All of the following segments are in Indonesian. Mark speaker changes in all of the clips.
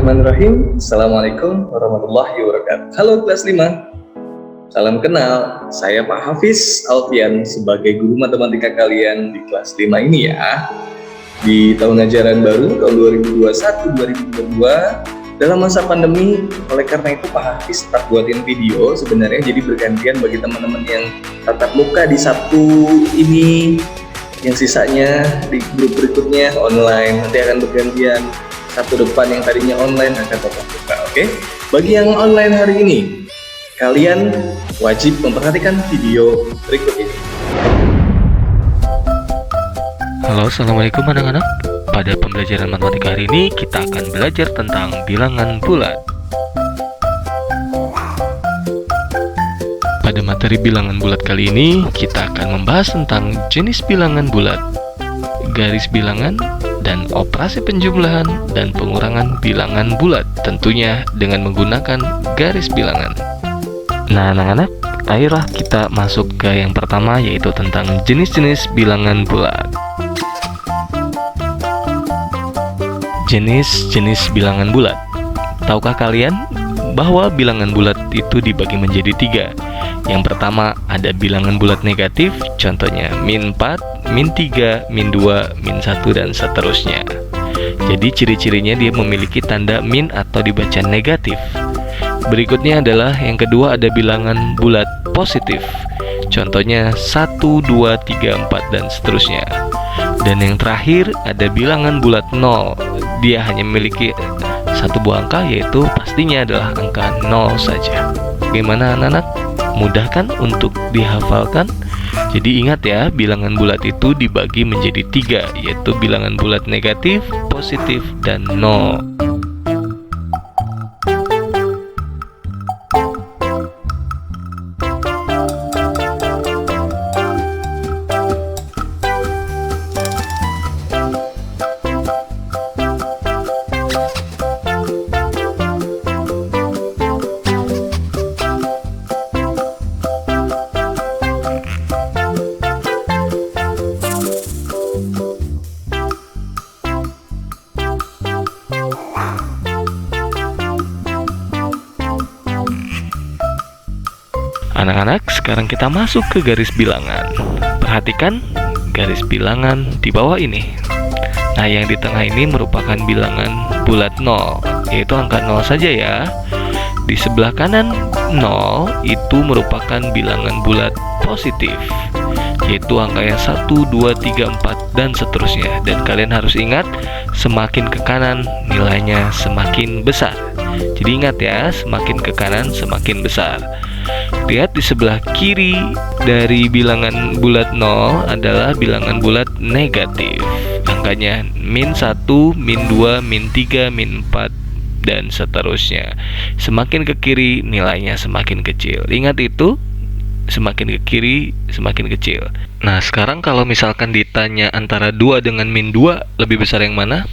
Speaker 1: Bismillahirrahmanirrahim. Assalamualaikum warahmatullahi wabarakatuh. Halo kelas 5. Salam kenal. Saya Pak Hafiz Alfian sebagai guru matematika kalian di kelas 5 ini ya. Di tahun ajaran baru tahun 2021-2022 dalam masa pandemi, oleh karena itu Pak Hafiz tetap buatin video sebenarnya jadi bergantian bagi teman-teman yang tatap muka di Sabtu ini, yang sisanya di grup berikutnya online. Nanti akan bergantian. Sabtu depan yang tadinya online akan tetap buka, oke? Bagi yang online hari ini, kalian wajib memperhatikan video berikut ini.
Speaker 2: Halo, assalamualaikum anak-anak. Pada pembelajaran matematika hari ini, kita akan belajar tentang bilangan bulat. Pada materi bilangan bulat kali ini, kita akan membahas tentang jenis bilangan bulat, garis bilangan, dan operasi penjumlahan dan pengurangan bilangan bulat, tentunya dengan menggunakan garis bilangan. Nah anak-anak, ayolah kita masuk ke yang pertama, yaitu tentang jenis-jenis bilangan bulat. Jenis-jenis bilangan bulat. Tahukah kalian bahwa bilangan bulat itu dibagi menjadi 3? Yang pertama ada bilangan bulat negatif, contohnya min 4, min 3, min 2, min 1, dan seterusnya. Jadi ciri-cirinya dia memiliki tanda min atau dibaca negatif. Berikutnya adalah yang kedua ada bilangan bulat positif, contohnya 1, 2, 3, 4, dan seterusnya. Dan yang terakhir ada bilangan bulat 0, dia hanya memiliki satu buah angka, yaitu pastinya adalah angka 0 saja. Bagaimana anak-anak? Mudah kan untuk dihafalkan? Jadi ingat ya, bilangan bulat itu dibagi menjadi 3, yaitu bilangan bulat negatif, positif, dan 0. Anak-anak, sekarang kita masuk ke garis bilangan. Perhatikan garis bilangan di bawah ini. Nah, yang di tengah ini merupakan bilangan bulat 0, yaitu angka 0 saja ya. Di sebelah kanan 0 itu merupakan bilangan bulat positif, yaitu angka yang 1, 2, 3, 4, dan seterusnya. Dan kalian harus ingat, semakin ke kanan nilainya semakin besar. Jadi ingat ya, semakin ke kanan semakin besar. Lihat di sebelah kiri dari bilangan bulat 0 adalah bilangan bulat negatif. Angkanya min 1, min 2, min 3, min 4, dan seterusnya. Semakin ke kiri nilainya semakin kecil. Ingat itu, semakin ke kiri semakin kecil. Nah sekarang kalau misalkan ditanya antara 2 dengan min 2, lebih besar yang mana?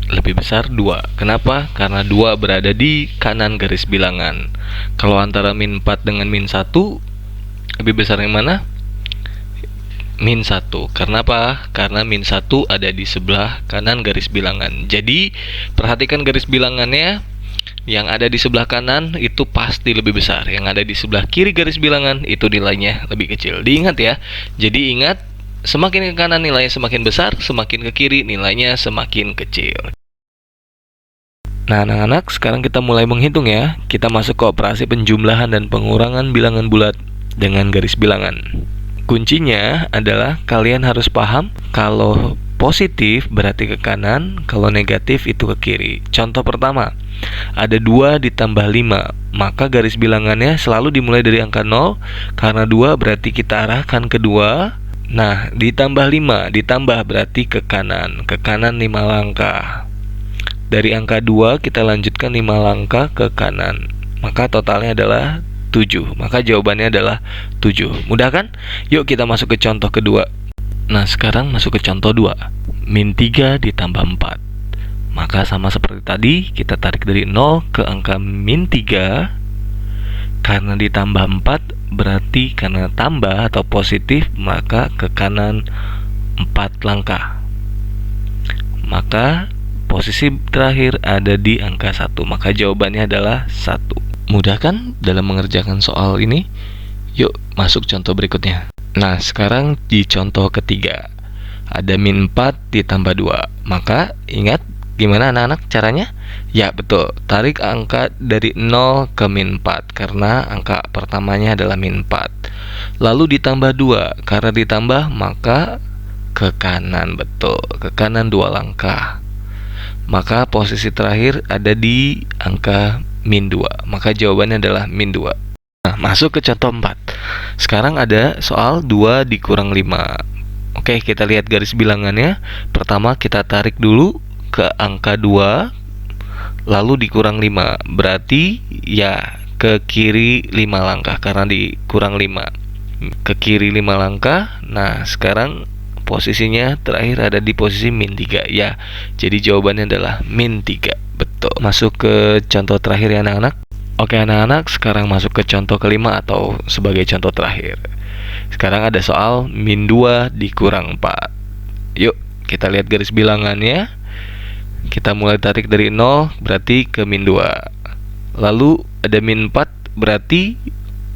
Speaker 2: Lebih besar 2. Kenapa? Karena 2 berada di kanan garis bilangan. Kalau antara min 4 dengan min 1, lebih besar yang mana? Min 1. Karena apa? Karena min 1 ada di sebelah kanan garis bilangan. Jadi perhatikan garis bilangannya. Yang ada di sebelah kanan itu pasti lebih besar. Yang ada di sebelah kiri garis bilangan itu nilainya lebih kecil. Diingat ya. Jadi ingat, semakin ke kanan nilainya semakin besar, semakin ke kiri nilainya semakin kecil. Nah anak-anak, sekarang kita mulai menghitung ya. Kita masuk ke operasi penjumlahan dan pengurangan bilangan bulat dengan garis bilangan. Kuncinya adalah kalian harus paham kalau positif berarti ke kanan, kalau negatif itu ke kiri. Contoh pertama, ada 2 ditambah 5, maka garis bilangannya selalu dimulai dari angka 0. Karena 2 berarti kita arahkan ke 2. Nah, ditambah 5, ditambah berarti ke kanan 5 langkah. Dari angka 2 kita lanjutkan 5 langkah ke kanan, maka totalnya adalah 7. Maka jawabannya adalah 7. Mudah kan? Yuk kita masuk ke contoh kedua. Nah sekarang masuk ke contoh 2. Min 3 ditambah 4. Maka sama seperti tadi, kita tarik dari 0 ke angka min 3. Karena ditambah 4 berarti karena tambah atau positif, maka ke kanan 4 langkah. Maka posisi terakhir ada di angka 1. Maka jawabannya adalah 1. Mudah kan dalam mengerjakan soal ini? Yuk masuk contoh berikutnya. Nah sekarang di contoh ketiga ada min 4 ditambah 2. Maka ingat gimana anak-anak caranya? Ya betul, tarik angka dari 0 ke min 4 karena angka pertamanya adalah min 4. Lalu ditambah 2, karena ditambah maka ke kanan, betul, ke kanan 2 langkah. Maka posisi terakhir ada di angka min 2. Maka jawabannya adalah min 2. Nah, masuk ke contoh 4. Sekarang ada soal 2 dikurang 5. Oke, kita lihat garis bilangannya. Pertama kita tarik dulu ke angka 2 lalu dikurang 5. Berarti ya ke kiri 5 langkah karena dikurang 5. Ke kiri 5 langkah. Nah, sekarang posisinya terakhir ada di posisi min 3 ya. Jadi jawabannya adalah min 3. Betul. Masuk ke contoh terakhir ya anak-anak. Oke anak-anak, sekarang masuk ke contoh kelima atau sebagai contoh terakhir. Sekarang ada soal min 2 dikurang 4. Yuk kita lihat garis bilangannya. Kita mulai tarik dari 0 berarti ke min 2. Lalu ada min 4 berarti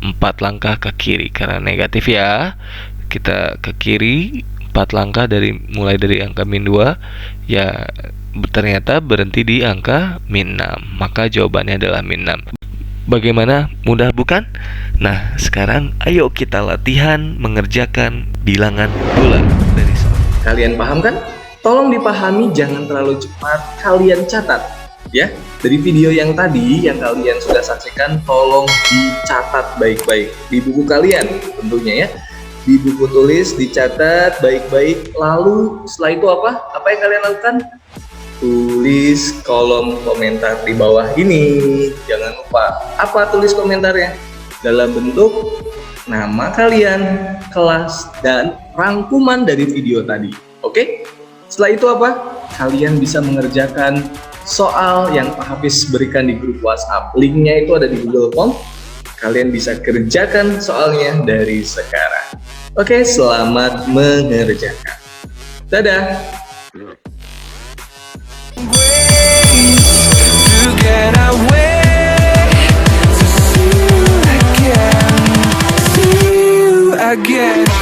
Speaker 2: 4 langkah ke kiri karena negatif ya. Kita ke kiri 4 langkah mulai dari angka min 2 ya, ternyata berhenti di angka min 6. Maka jawabannya adalah min 6. Bagaimana? Mudah bukan? Nah, sekarang ayo kita latihan mengerjakan bilangan bulat dari soal.
Speaker 1: Kalian paham kan? Tolong dipahami, jangan terlalu cepat, kalian catat ya. Dari video yang tadi yang kalian sudah saksikan, tolong dicatat baik-baik di buku kalian tentunya ya. Di buku tulis dicatat baik-baik. Lalu setelah itu apa? Apa yang kalian lakukan? Tulis kolom komentar di bawah ini. Jangan lupa, apa tulis komentarnya? Dalam bentuk nama kalian, kelas, dan rangkuman dari video tadi. Oke? Setelah itu apa? Kalian bisa mengerjakan soal yang Pak Hafiz berikan di grup WhatsApp. Linknya itu ada di Google Form. Kalian bisa kerjakan soalnya dari sekarang. Oke, selamat mengerjakan. Dadah!
Speaker 3: Again.